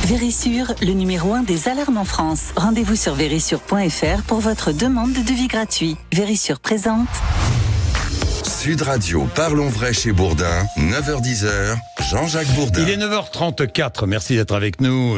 Vérissure, le numéro 1 des alarmes en France. Rendez-vous sur vérissure.fr pour votre demande de devis gratuit. Vérissure présente. Sud Radio, parlons vrai chez Bourdin, 9h-10h, Jean-Jacques Bourdin. Il est 9h34, merci d'être avec nous.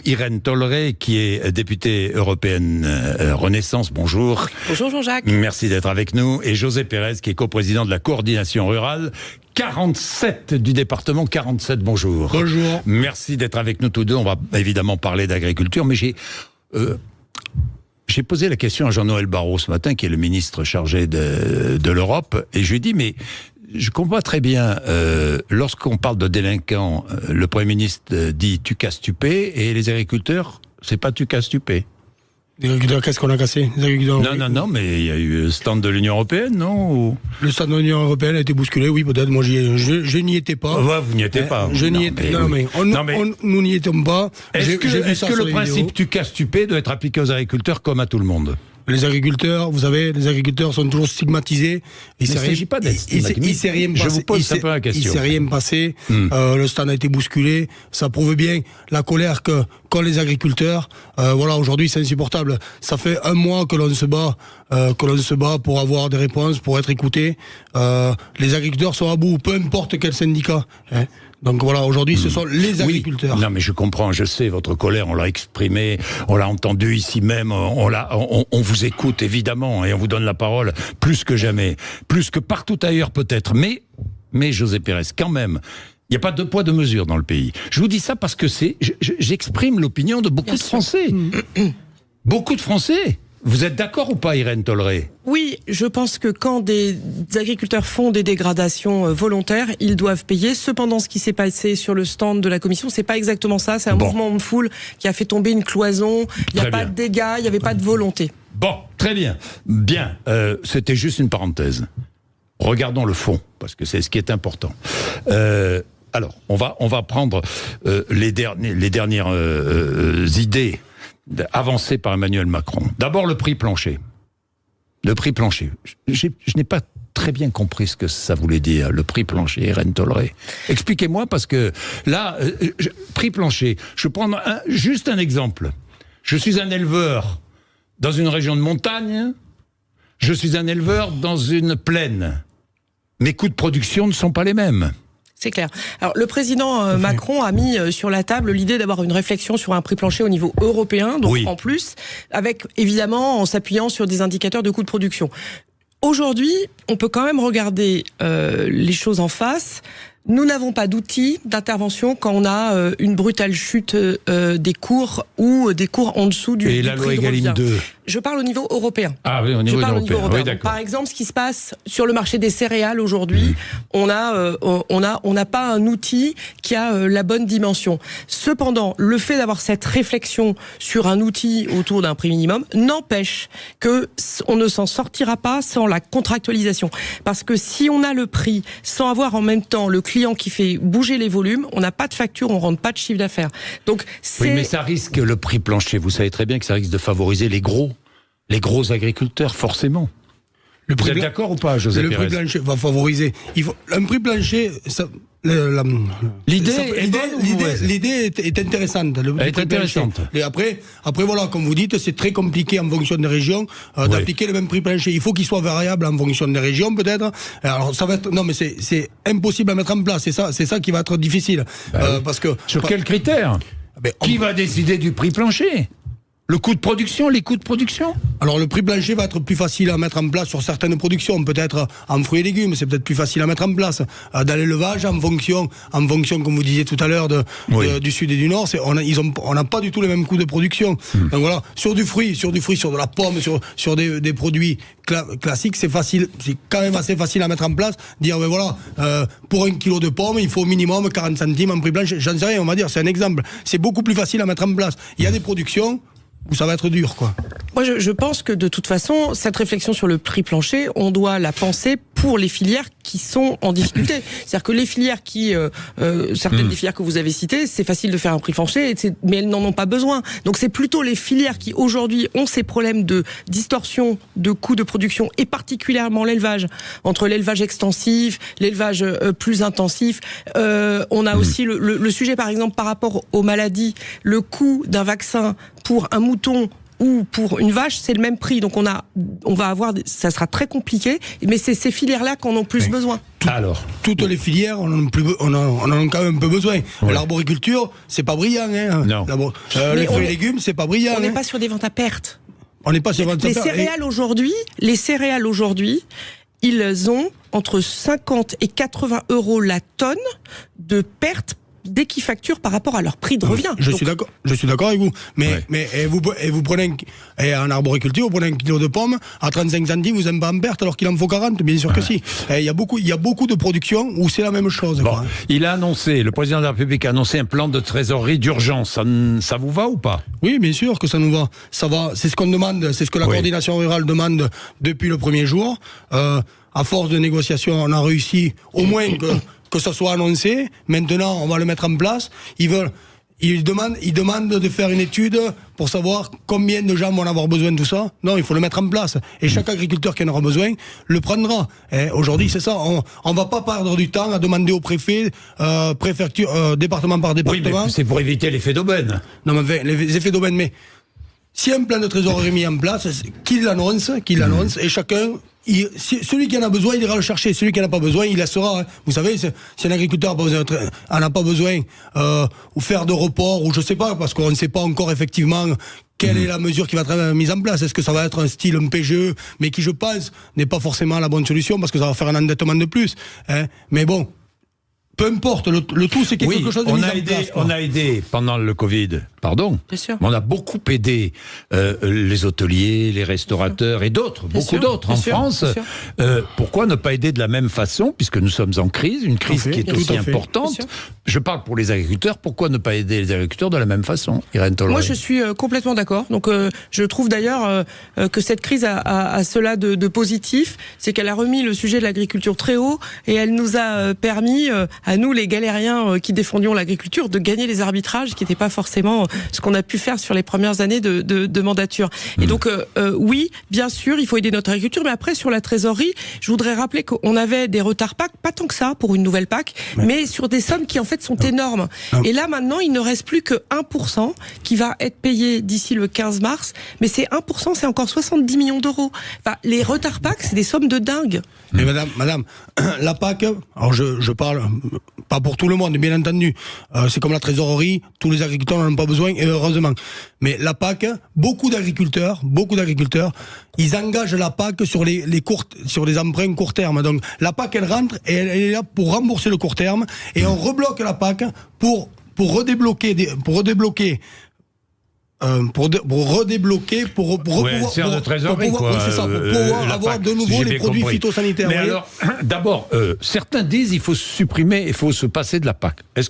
Irène Tolleré, qui est députée européenne Renaissance, bonjour. Bonjour Jean-Jacques. Merci d'être avec nous. Et José Pérez, qui est coprésident de la coordination rurale 47 du département 47, bonjour. Bonjour. Merci d'être avec nous tous deux. On va évidemment parler d'agriculture, mais j'ai posé la question à Jean-Noël Barrot ce matin, qui est le ministre chargé de l'Europe, et je lui ai dit, mais je comprends très bien, lorsqu'on parle de délinquants, le Premier ministre dit « tu casses, tu paies », et les agriculteurs, c'est pas « tu casses, tu paies ». Les agriculteurs, qu'est-ce qu'on a cassé? Les agriculteurs, Non, mais il y a eu le stand de l'Union Européenne, non? Ou... Le stand de l'Union Européenne a été bousculé, oui, peut-être. Moi, je n'y étais pas. Ouais, vous n'y étiez pas. Je n'y étais pas. Nous n'y étions pas. Est-ce que le principe tu casses, tu paies doit être appliqué aux agriculteurs comme à tout le monde? Les agriculteurs, vous savez, les agriculteurs sont toujours stigmatisés. Il ne s'agit pas d'être stigmatisé. Il s'est rien passé. Je vous pose simplement la question. Il s'est rien passé. Le stand a été bousculé. Ça prouve bien la colère qu'ont les agriculteurs. Voilà, aujourd'hui, c'est insupportable. Ça fait un mois que l'on se bat, pour avoir des réponses, pour être écoutés. Les agriculteurs sont à bout, peu importe quel syndicat. Hein. Donc voilà, aujourd'hui, ce sont les agriculteurs. Oui. Non, mais je comprends, je sais votre colère, on l'a exprimée, on l'a entendu ici même, on vous écoute évidemment et on vous donne la parole plus que jamais, plus que partout ailleurs peut-être. Mais José Pérez, quand même, il n'y a pas de poids de mesure dans le pays. Je vous dis ça parce que j'exprime l'opinion de beaucoup de Français. Beaucoup de Français. Vous êtes d'accord ou pas, Irène Tolleré? Oui, je pense que quand des agriculteurs font des dégradations volontaires, ils doivent payer. Cependant, ce qui s'est passé sur le stand de la Commission, c'est pas exactement ça. C'est un mouvement de foule qui a fait tomber une cloison. Il n'y a pas de dégâts, il n'y avait pas de volonté. Bon, très bien. Bien, c'était juste une parenthèse. Regardons le fond, parce que c'est ce qui est important. Alors, on va prendre les dernières idées avancé par Emmanuel Macron. D'abord, le prix plancher. Le prix plancher. Je n'ai pas très bien compris ce que ça voulait dire, le prix plancher, Irène Tolleré. Expliquez-moi, parce que là, prix plancher, je vais prendre juste un exemple. Je suis un éleveur dans une région de montagne, je suis un éleveur dans une plaine. Mes coûts de production ne sont pas les mêmes. C'est clair. Alors, le président Macron a mis sur la table l'idée d'avoir une réflexion sur un prix plancher au niveau européen, donc en plus, avec évidemment en s'appuyant sur des indicateurs de coûts de production. Aujourd'hui, on peut quand même regarder les choses en face. Nous n'avons pas d'outils d'intervention quand on a une brutale chute des cours ou des cours en dessous du prix de revient. Et la loi Egalim 2. Je parle au niveau européen. Ah oui, au niveau européen. Oui, donc, par exemple, ce qui se passe sur le marché des céréales aujourd'hui, on n'a pas un outil qui a la bonne dimension. Cependant, le fait d'avoir cette réflexion sur un outil autour d'un prix minimum n'empêche que on ne s'en sortira pas sans la contractualisation. Parce que si on a le prix sans avoir en même temps le client qui fait bouger les volumes, on n'a pas de facture, on rentre pas de chiffre d'affaires. Donc oui, mais ça risque, le prix plancher, vous savez très bien que ça risque de favoriser les gros agriculteurs, forcément. Vous êtes d'accord ou pas, José Pérez? Le prix plancher va favoriser. Un prix plancher, l'idée est intéressante. Elle est intéressante. Et après, voilà, comme vous dites, c'est très compliqué en fonction des régions d'appliquer le même prix plancher. Il faut qu'il soit variable en fonction des régions, peut-être. Alors, ça va être, non, mais c'est impossible à mettre en place. C'est ça qui va être difficile. Parce que sur quels critères? Qui va décider du prix plancher? Le coût de production, les coûts de production? Alors le prix plancher va être plus facile à mettre en place sur certaines productions, peut-être en fruits et légumes, c'est peut-être plus facile à mettre en place. Dans l'élevage, en fonction, comme vous disiez tout à l'heure, du sud et du nord, on n'a pas du tout les mêmes coûts de production. Donc voilà, sur du fruit, sur de la pomme, sur des produits classiques, c'est quand même assez facile à mettre en place. Dire, pour 1 kilo de pommes, il faut au minimum 40 centimes en prix plancher. J'en sais rien, on va dire, c'est un exemple. C'est beaucoup plus facile à mettre en place. Il y a des productions où ça va être dur, quoi. Moi, je pense que de toute façon, cette réflexion sur le prix plancher, on doit la penser pour les filières qui sont en difficulté. C'est-à-dire que les filières qui, certaines des filières que vous avez citées, c'est facile de faire un prix plancher, mais elles n'en ont pas besoin. Donc c'est plutôt les filières qui aujourd'hui ont ces problèmes de distorsion de coûts de production, et particulièrement l'élevage, entre l'élevage extensif, l'élevage plus intensif. On a aussi le sujet, par exemple, par rapport aux maladies, le coût d'un vaccin pour un mouton ou pour une vache, c'est le même prix. Donc on va avoir, ça sera très compliqué, mais c'est ces filières-là qui en ont plus besoin. Alors, toutes les filières, on en a quand même un peu besoin. Oui. L'arboriculture, c'est pas brillant. Hein. Non. Les fruits et légumes, c'est pas brillant. On n'est pas sur des ventes à perte. On n'est pas sur des ventes à perte. Les céréales aujourd'hui, ils ont entre 50 et 80 € la tonne de perte dès qu'ils facturent par rapport à leur prix de revient. Je suis d'accord avec vous. Mais vous prenez en arboriculture, vous prenez un kilo de pommes à 35 centimes, vous n'êtes pas en perte alors qu'il en faut 40, bien sûr que si. Il y a beaucoup de productions où c'est la même chose. Bon, il a annoncé, le président de la République a annoncé un plan de trésorerie d'urgence. Ça vous va ou pas? Oui, bien sûr que ça nous va. Ça va. C'est ce qu'on demande, c'est ce que la coordination rurale demande depuis le premier jour. À force de négociations, on a réussi au moins que ça soit annoncé. Maintenant, on va le mettre en place. Ils demandent de faire une étude pour savoir combien de gens vont avoir besoin de tout ça. Non, il faut le mettre en place. Et chaque agriculteur qui en aura besoin le prendra. Aujourd'hui, c'est ça. On va pas perdre du temps à demander au préfet, préfecture, département par département. Oui, mais c'est pour éviter l'effet d'aubaine. Non, mais les effets d'aubaine, mais si un plan de trésorerie est mis en place, qu'il l'annonce, et chacun... celui qui en a besoin, il ira le chercher. Celui qui n'en a pas besoin, il laissera. Hein. Vous savez, si un agriculteur n'a pas besoin, ou faire de report, ou je sais pas, parce qu'on ne sait pas encore effectivement quelle est la mesure qui va être mise en place. Est-ce que ça va être un style un PGE, mais qui, je pense, n'est pas forcément la bonne solution, parce que ça va faire un endettement de plus. Hein. Mais bon, peu importe, le tout, c'est quelque chose de mis en place. On a aidé pendant le Covid, pardon. Bien sûr. On a beaucoup aidé les hôteliers, les restaurateurs et d'autres, beaucoup d'autres en France. Pourquoi ne pas aider de la même façon, puisque nous sommes en crise, une crise qui est aussi importante. Je parle pour les agriculteurs, pourquoi ne pas aider les agriculteurs de la même façon, Irène Tolloy? Moi, je suis complètement d'accord. Donc, je trouve d'ailleurs que cette crise a cela de positif, c'est qu'elle a remis le sujet de l'agriculture très haut, et elle nous a permis, à nous les galériens qui défendions l'agriculture, de gagner les arbitrages qui n'étaient pas forcément ce qu'on a pu faire sur les premières années de mandature. Et donc oui, bien sûr, il faut aider notre agriculture, mais après sur la trésorerie, je voudrais rappeler qu'on avait des retards PAC, pas tant que ça pour une nouvelle PAC, mais sur des sommes qui en fait sont énormes. Et là maintenant, il ne reste plus que 1% qui va être payé d'ici le 15 mars, mais c'est 1%, c'est encore 70 millions d'euros. Enfin, les retards PAC, c'est des sommes de dingue. Mais madame, la PAC, alors je parle pas pour tout le monde, bien entendu. C'est comme la trésorerie, tous les agriculteurs n'en ont pas besoin, et heureusement. Mais la PAC, beaucoup d'agriculteurs, ils engagent la PAC sur les emprunts court terme. Donc la PAC, elle rentre et elle est là pour rembourser le court terme, et on rebloque la PAC pour redébloquer pour pouvoir avoir de nouveau les produits phytosanitaires. Mais alors, d'abord, certains disent il faut supprimer, il faut se passer de la PAC. Est-ce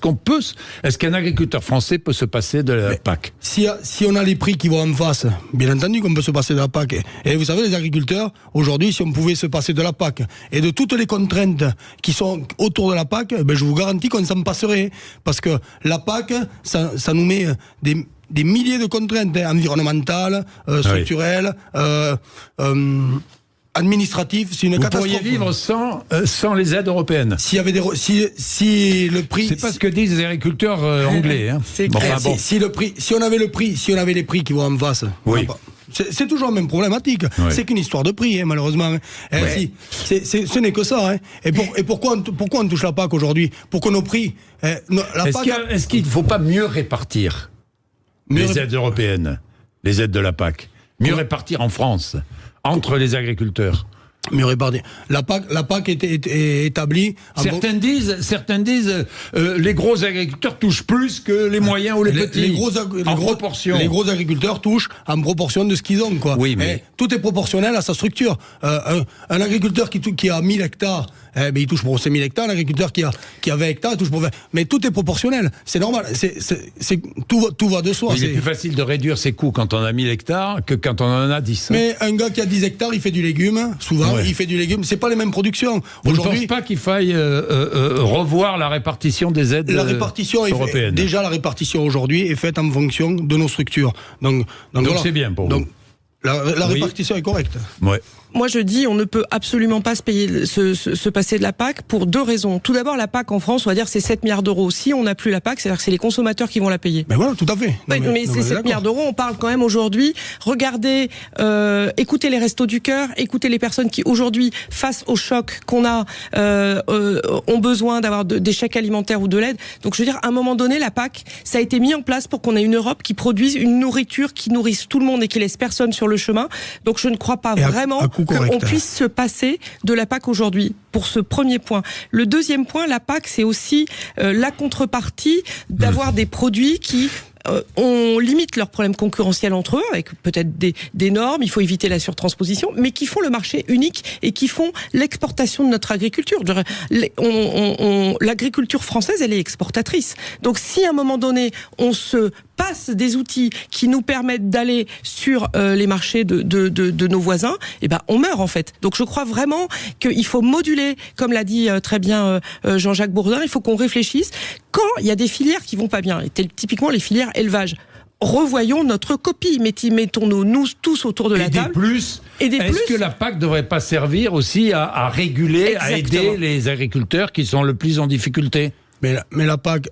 qu'un agriculteur français peut se passer de la PAC? Si on a les prix qui vont en face, bien entendu qu'on peut se passer de la PAC. Et vous savez, les agriculteurs, aujourd'hui, si on pouvait se passer de la PAC et de toutes les contraintes qui sont autour de la PAC, je vous garantis qu'on s'en passerait. Parce que la PAC, ça nous met des milliers de contraintes environnementales, structurelles, administratives. C'est une catastrophe. Vous pourriez vivre sans les aides européennes. Si le prix, c'est pas ce que disent les agriculteurs anglais. Hein. Si on avait les prix qui vont en face. Oui. C'est toujours la même problématique. Oui. C'est qu'une histoire de prix, malheureusement. Ce n'est que ça. Et pourquoi on touche la PAC aujourd'hui? Pour que nos prix... Est-ce qu'il ne faut pas mieux répartir les aides européennes, les aides de la PAC? Mieux répartir en France, entre les agriculteurs? Mieux répartir. La PAC est établie... Certains disent les gros agriculteurs touchent plus que les moyens ou les petits. Les gros agriculteurs touchent en proportion de ce qu'ils ont, quoi. Oui, mais... tout est proportionnel à sa structure. Un agriculteur qui a 1000 hectares mais il touche pour 5 000 hectares. L'agriculteur qui a 20 hectares, il touche pour 20. Mais tout est proportionnel. C'est normal. Tout va de soi. Il est plus facile de réduire ses coûts quand on a 1000 hectares que quand on en a 10. Mais un gars qui a 10 hectares, il fait du légume. Souvent, il fait du légume. C'est pas les mêmes productions. Vous ne pensez pas qu'il faille revoir la répartition des aides européennes? Déjà, la répartition aujourd'hui est faite en fonction de nos structures. Donc voilà. C'est bien pour vous. La répartition est correcte. Ouais. Moi, je dis, on ne peut absolument pas se passer de la PAC pour 2 raisons. Tout d'abord, la PAC en France, on va dire, c'est 7 milliards d'euros. Si on n'a plus la PAC, c'est-à-dire que c'est les consommateurs qui vont la payer. Mais voilà, tout à fait. Mais c'est 7 milliards d'euros. On parle quand même aujourd'hui. Regardez, écoutez les Restos du Cœur, écoutez les personnes qui aujourd'hui, face au choc qu'on a, ont besoin d'avoir des chèques alimentaires ou de l'aide. Donc, je veux dire, à un moment donné, la PAC, ça a été mis en place pour qu'on ait une Europe qui produise une nourriture qui nourrisse tout le monde et qui laisse personne sur le chemin. Donc, je ne crois pas vraiment qu'on puisse se passer de la PAC aujourd'hui, pour ce premier point. Le deuxième point, la PAC, c'est aussi la contrepartie d'avoir des produits qui on limite leurs problèmes concurrentiels entre eux, avec peut-être des normes, il faut éviter la surtransposition, mais qui font le marché unique et qui font l'exportation de notre agriculture. L'agriculture française, elle est exportatrice. Donc si à un moment donné, on se passe des outils qui nous permettent d'aller sur les marchés de nos voisins, eh ben on meurt en fait. Donc je crois vraiment qu'il faut moduler, comme l'a dit très bien Jean-Jacques Bourdin, il faut qu'on réfléchisse. Quand il y a des filières qui vont pas bien, et typiquement les filières élevage, revoyons notre copie, mettons-nous nous tous autour de la table. Est-ce que la PAC ne devrait pas servir aussi à réguler, à aider les agriculteurs qui sont le plus en difficulté? Mais la PAC...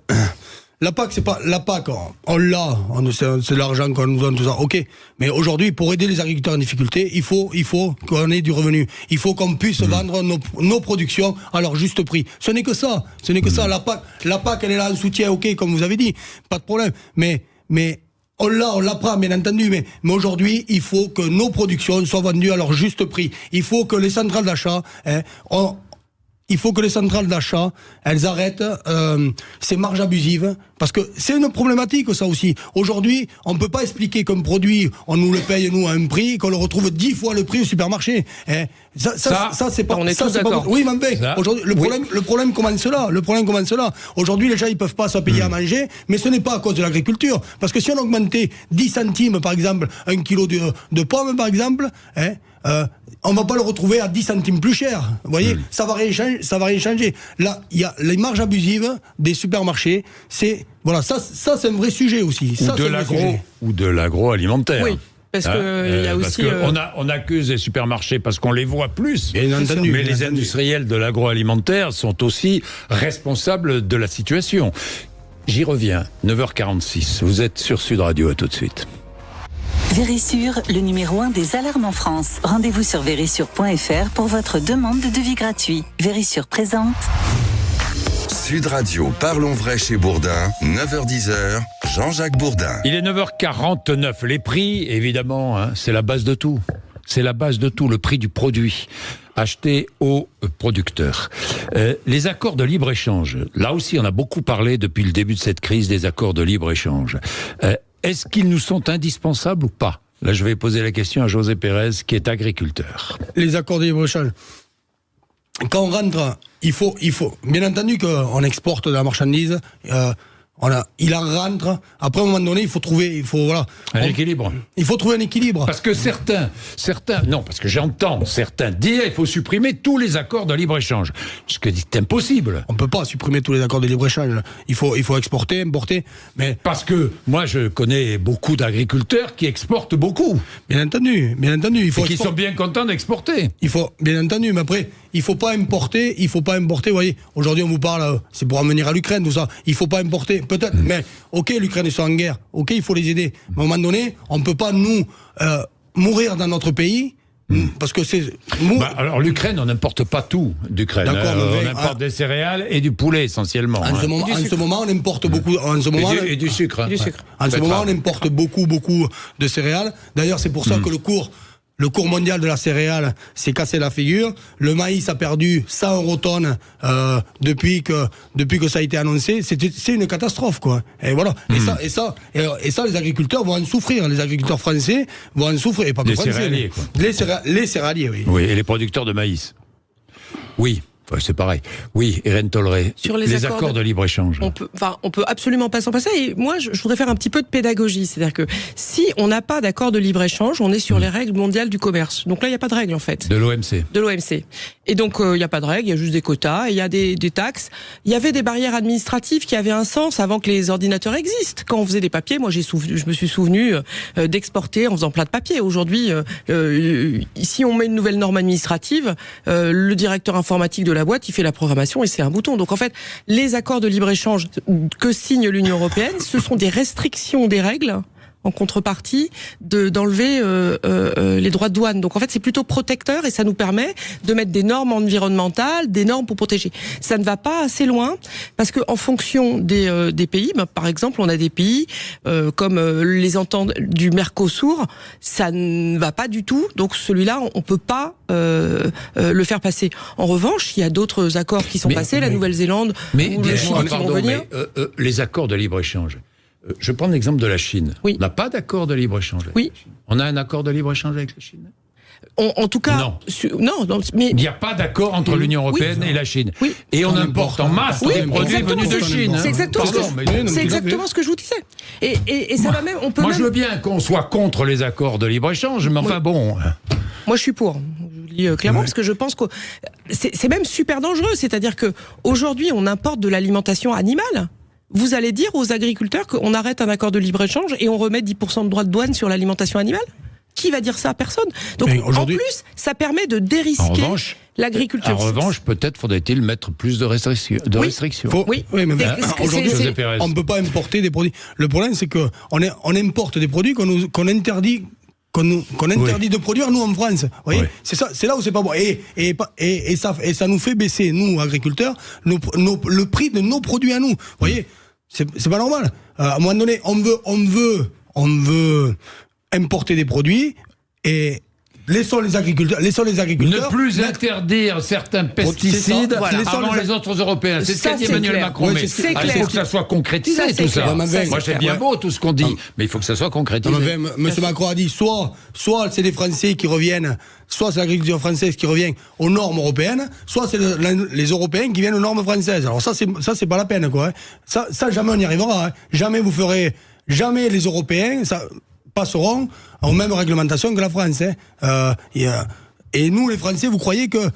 La PAC, c'est pas la PAC. On l'a, c'est l'argent qu'on nous donne, tout ça. Ok, mais aujourd'hui, pour aider les agriculteurs en difficulté, il faut qu'on ait du revenu. Il faut qu'on puisse vendre nos productions à leur juste prix. Ce n'est que ça. La PAC, elle est là en soutien. Ok, comme vous avez dit, pas de problème. Mais on l'apprend, bien entendu, mais aujourd'hui, il faut que nos productions soient vendues à leur juste prix. Il faut que les centrales d'achat, elles arrêtent ces marges abusives, parce que c'est une problématique, ça aussi. Aujourd'hui, on ne peut pas expliquer qu'un produit, on nous le paye, nous, à un prix, qu'on le retrouve 10 fois le prix au supermarché. Ça, c'est pas... On est tous d'accord. Oui, mais aujourd'hui, le problème commence là. Aujourd'hui, les gens, ils peuvent pas se payer à manger, mais ce n'est pas à cause de l'agriculture. Parce que si on augmentait 10 centimes, par exemple, 1 kilo de pommes, par exemple, on va pas le retrouver à 10 centimes plus cher. Vous voyez, ça va rien changer. Là, il y a les marges abusives des supermarchés. Ça c'est un vrai sujet aussi. Ou de l'agroalimentaire. Oui. Parce que il y a aussi. On accuse les supermarchés parce qu'on les voit plus. Mais les industriels de l'agroalimentaire sont aussi responsables de la situation. J'y reviens. 9h46. Vous êtes sur Sud Radio. À tout de suite. Vérissure, le numéro 1 des alarmes en France. Rendez-vous sur vérissure.fr pour votre demande de devis gratuit. Vérissure présente. Sud Radio, parlons vrai chez Bourdin, 9h-10h, Jean-Jacques Bourdin. Il est 9h49. Les prix, évidemment, c'est la base de tout. C'est la base de tout, le prix du produit acheté aux producteurs. Les accords de libre-échange, là aussi on a beaucoup parlé depuis le début de cette crise des accords de libre-échange. Est-ce qu'ils nous sont indispensables ou pas? Là, je vais poser la question à José Pérez, qui est agriculteur. Les accords de libre-échange. Quand on rentre, il faut, bien entendu qu'on exporte de la marchandise, il en rentre. Après, à un moment donné, il faut trouver, un équilibre. Il faut trouver un équilibre. Parce que parce que j'entends certains dire il faut supprimer tous les accords de libre-échange. Ce que dit c'est impossible. On peut pas supprimer tous les accords de libre-échange. Il faut exporter, importer. Mais parce que moi, je connais beaucoup d'agriculteurs qui exportent beaucoup. Bien entendu. Qui sont bien contents d'exporter. Bien entendu, mais après, il faut pas importer. Vous voyez, aujourd'hui, on vous parle, c'est pour en venir à l'Ukraine, tout ça. Il faut pas importer. Peut-être, mais ok, l'Ukraine est en guerre, ok, il faut les aider. Mais à un moment donné, on ne peut pas, nous, mourir dans notre pays, parce que c'est... alors l'Ukraine, on n'importe pas tout d'Ukraine. D'accord, on importe des céréales et du poulet, essentiellement. En ce moment, on importe beaucoup... Et du sucre. En ce moment, on importe beaucoup de céréales. D'ailleurs, c'est pour ça que le cours mondial de la céréale s'est cassé la figure. Le maïs a perdu 100 € tonnes depuis que ça a été annoncé. C'est une catastrophe, quoi. Et voilà. Et ça, les agriculteurs vont en souffrir. Les agriculteurs français vont en souffrir. Et pas que les français. Céréaliers, quoi. Les céréaliers, oui. Oui, et les producteurs de maïs. Oui. C'est pareil. Oui, Irène Tolleré, sur les accords de libre-échange. On peut absolument pas s'en passer. Et moi, je voudrais faire un petit peu de pédagogie. C'est-à-dire que si on n'a pas d'accord de libre-échange, on est sur les règles mondiales du commerce. Donc là, il n'y a pas de règles, en fait. De l'OMC. Et donc, il n'y a pas de règles, il y a juste des quotas, il y a des taxes. Il y avait des barrières administratives qui avaient un sens avant que les ordinateurs existent. Quand on faisait des papiers, moi, je me suis souvenu d'exporter en faisant plein de papiers. Aujourd'hui, si on met une nouvelle norme administrative, le directeur informatique de la boîte, il fait la programmation et c'est un bouton. Donc en fait, les accords de libre-échange que signe l'Union européenne, ce sont des restrictions des règles en contrepartie d'enlever les droits de douane. Donc en fait, c'est plutôt protecteur et ça nous permet de mettre des normes environnementales, des normes pour protéger. Ça ne va pas assez loin parce que en fonction des pays, par exemple, on a des pays comme les ententes du Mercosur, ça ne va pas du tout. Donc celui-là, on peut pas le faire passer. En revanche, il y a d'autres accords qui sont passés, la Nouvelle-Zélande ou le Chili qui vont venir. Les accords de libre-échange. Je prends l'exemple de la Chine. Oui. On n'a pas d'accord de libre-échange avec la Chine. On a un accord de libre-échange avec la Chine ? En tout cas, non, mais il n'y a pas d'accord entre l'Union européenne et la Chine. Oui. Et on importe en masse des produits venus de Chine. C'est exactement, ce que je vous disais. Et ça va même. Moi, je veux bien qu'on soit contre les accords de libre-échange, mais enfin bon. Moi, je suis pour. Je vous le dis clairement parce que je pense que c'est même super dangereux. C'est-à-dire que aujourd'hui, on importe de l'alimentation animale. Vous allez dire aux agriculteurs qu'on arrête un accord de libre-échange et on remet 10% de droits de douane sur l'alimentation animale ? Qui va dire ça ? Personne. Donc, en plus, ça permet de dérisquer l'agriculture. En revanche, peut-être faudrait-il mettre plus de restrictions. Oui, mais aujourd'hui, on ne peut pas importer des produits. Le problème, c'est qu'on importe des produits qu'on interdit. Qu'on interdit de produire, nous, en France. Vous voyez, c'est là où c'est pas bon. Et ça nous fait baisser, nous, agriculteurs, le prix de nos produits à nous. Vous voyez, c'est pas normal. À un moment donné, on veut importer des produits et laissons les agriculteurs. Ne plus interdire certains pesticides avant les autres Européens. C'est ce qu'a dit Emmanuel Macron. Mais il faut que ça soit concrétisé, tout ça. Moi, c'est bien beau tout ce qu'on dit, mais il faut que ça soit concrétisé. Monsieur Macron a dit soit c'est les Français qui reviennent, soit c'est l'agriculture française qui revient aux normes européennes, soit c'est les Européens qui viennent aux normes françaises. Alors ça, c'est pas la peine, quoi. Ça, jamais on y arrivera. Jamais les Européens passeront aux mêmes réglementations que la France. Et nous, les Français, vous croyez que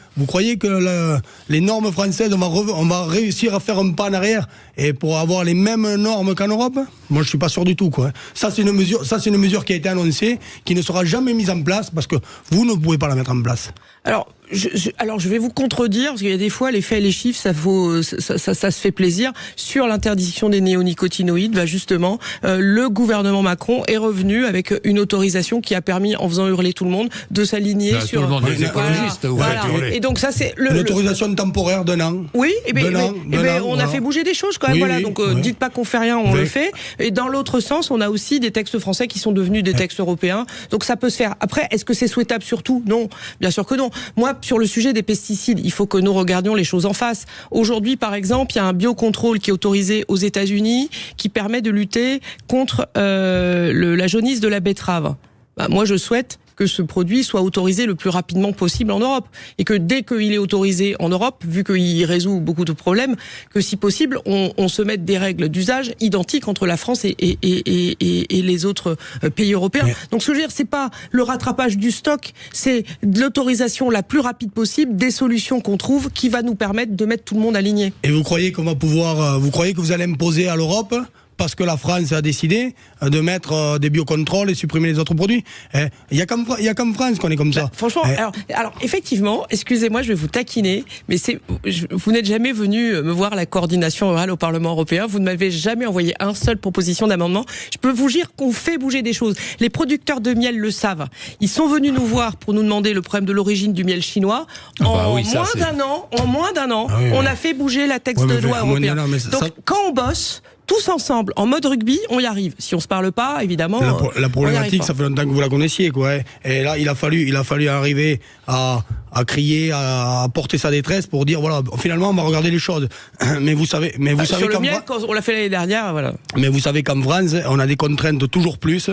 les normes françaises, on va réussir à faire un pas en arrière et pour avoir les mêmes normes qu'en Europe ? Moi, je suis pas sûr du tout, quoi. Ça, c'est une mesure qui a été annoncée, qui ne sera jamais mise en place parce que vous ne pouvez pas la mettre en place. Alors, je vais vous contredire, parce qu'il y a des fois, les faits et les chiffres, ça se fait plaisir. Sur l'interdiction des néonicotinoïdes, justement, le gouvernement Macron est revenu avec une autorisation qui a permis, en faisant hurler tout le monde, de s'aligner sur... Tout le monde, les écologistes, Et donc ça, c'est... L'autorisation temporaire d'un an. Oui, on a fait bouger des choses, quand même. Donc, dites pas qu'on fait rien, on le fait. Et dans l'autre sens, on a aussi des textes français qui sont devenus des textes européens. Donc ça peut se faire. Après, est-ce que c'est souhaitable surtout ? Non, bien sûr que non. Moi, sur le sujet des pesticides, il faut que nous regardions les choses en face. Aujourd'hui, par exemple, il y a un biocontrôle qui est autorisé aux États-Unis qui permet de lutter contre la jaunisse de la betterave. Moi, je souhaite que ce produit soit autorisé le plus rapidement possible en Europe. Et que dès qu'il est autorisé en Europe, vu qu'il résout beaucoup de problèmes, que si possible, on se mette des règles d'usage identiques entre la France et les autres pays européens. Donc ce que je veux dire, c'est pas le rattrapage du stock, c'est de l'autorisation la plus rapide possible, des solutions qu'on trouve qui va nous permettre de mettre tout le monde aligné. Et vous croyez qu'on va pouvoir, vous croyez que vous allez imposer à l'Europe parce que la France a décidé de mettre des biocontrôles et supprimer les autres produits. Il y a qu'en France qu'on est comme ça. Franchement, alors effectivement, excusez-moi, je vais vous taquiner, mais vous n'êtes jamais venu me voir à la coordination orale au Parlement européen. Vous ne m'avez jamais envoyé une seule proposition d'amendement. Je peux vous dire qu'on fait bouger des choses. Les producteurs de miel le savent. Ils sont venus nous voir pour nous demander le problème de l'origine du miel chinois. En moins d'un an, on a fait bouger la texte de loi européen. Donc quand on bosse tous ensemble, en mode rugby, on y arrive. Si on se parle pas, évidemment. La problématique, ça fait longtemps que vous la connaissiez, quoi. Et là, il a fallu arriver à à crier, à porter sa détresse pour dire voilà, finalement on va regarder les choses. Mais vous savez sur le miel, quand on l'a fait l'année dernière, voilà. Mais vous savez qu'en France, on a des contraintes toujours plus.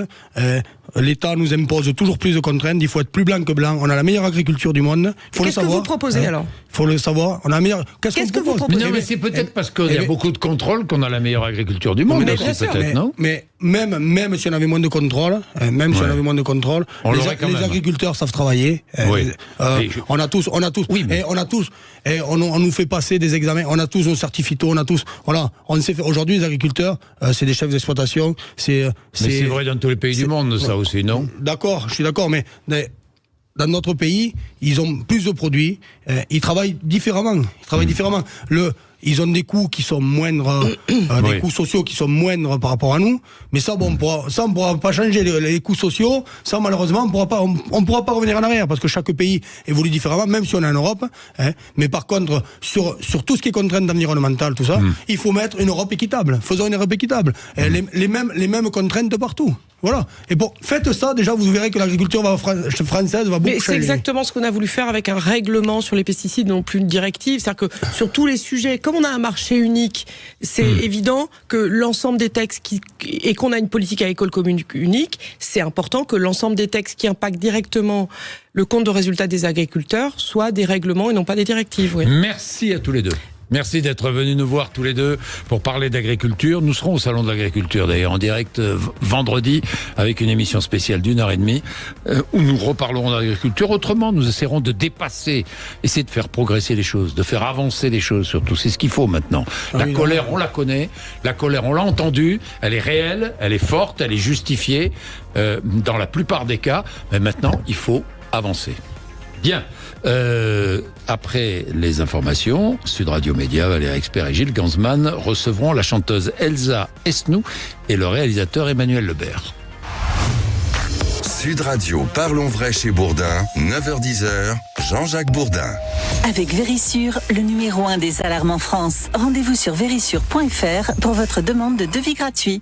L'État nous impose toujours plus de contraintes. Il faut être plus blanc que blanc. On a la meilleure agriculture du monde. Qu'est-ce que vous proposez alors ? Il faut le savoir. On a la meilleure. Qu'est-ce que vous proposez ? Mais c'est peut-être parce qu'il y a beaucoup de contrôle qu'on a la meilleure agriculture du monde. Mais bien sûr, non ? Mais même si on avait moins de contrôle, les agriculteurs savent travailler. On a tous. Oui, mais... Et on nous fait passer des examens. On a tous nos certificats. On sait faire. Aujourd'hui, les agriculteurs, c'est des chefs d'exploitation. Mais c'est vrai dans tous les pays du monde, ça aussi, non ? D'accord, je suis d'accord, mais dans notre pays, ils ont plus de produits, ils travaillent différemment. Ils ont des coûts qui sont moindres, des coûts sociaux qui sont moindres par rapport à nous. Mais ça, on pourra pas changer les coûts sociaux. Ça, malheureusement, on pourra pas revenir en arrière parce que chaque pays évolue différemment, même si on est en Europe. Mais par contre, sur tout ce qui est contrainte environnementale, tout ça, il faut mettre une Europe équitable. Faisons une Europe équitable. Les mêmes contraintes partout. Voilà. Et bon, faites ça, déjà, vous verrez que l'agriculture française va beaucoup changer. Mais c'est exactement ce qu'on a voulu faire avec un règlement sur les pesticides, non plus une directive. C'est-à-dire que sur tous les sujets, comme on a un marché unique, c'est évident que l'ensemble des textes et qu'on a une politique agricole commune unique, c'est important que l'ensemble des textes qui impactent directement le compte de résultat des agriculteurs soient des règlements et non pas des directives. Oui. Merci à tous les deux. Merci d'être venus nous voir tous les deux pour parler d'agriculture. Nous serons au Salon de l'Agriculture, d'ailleurs, en direct vendredi, avec une émission spéciale d'1h30, où nous reparlerons d'agriculture. Autrement, nous essaierons de dépasser, essayer de faire progresser les choses, de faire avancer les choses, surtout. C'est ce qu'il faut maintenant. La colère, on la connaît. La colère, on l'a entendue. Elle est réelle, elle est forte, elle est justifiée, dans la plupart des cas. Mais maintenant, il faut avancer. Bien. Après les informations, Sud Radio Média, Valérie Expert et Gilles Gansman recevront la chanteuse Elsa Esnou et le réalisateur Emmanuel Lebert. Sud Radio, parlons vrai chez Bourdin, 9h-10h, Jean-Jacques Bourdin. Avec Vérissure, le numéro 1 des alarmes en France. Rendez-vous sur vérissure.fr pour votre demande de devis gratuit.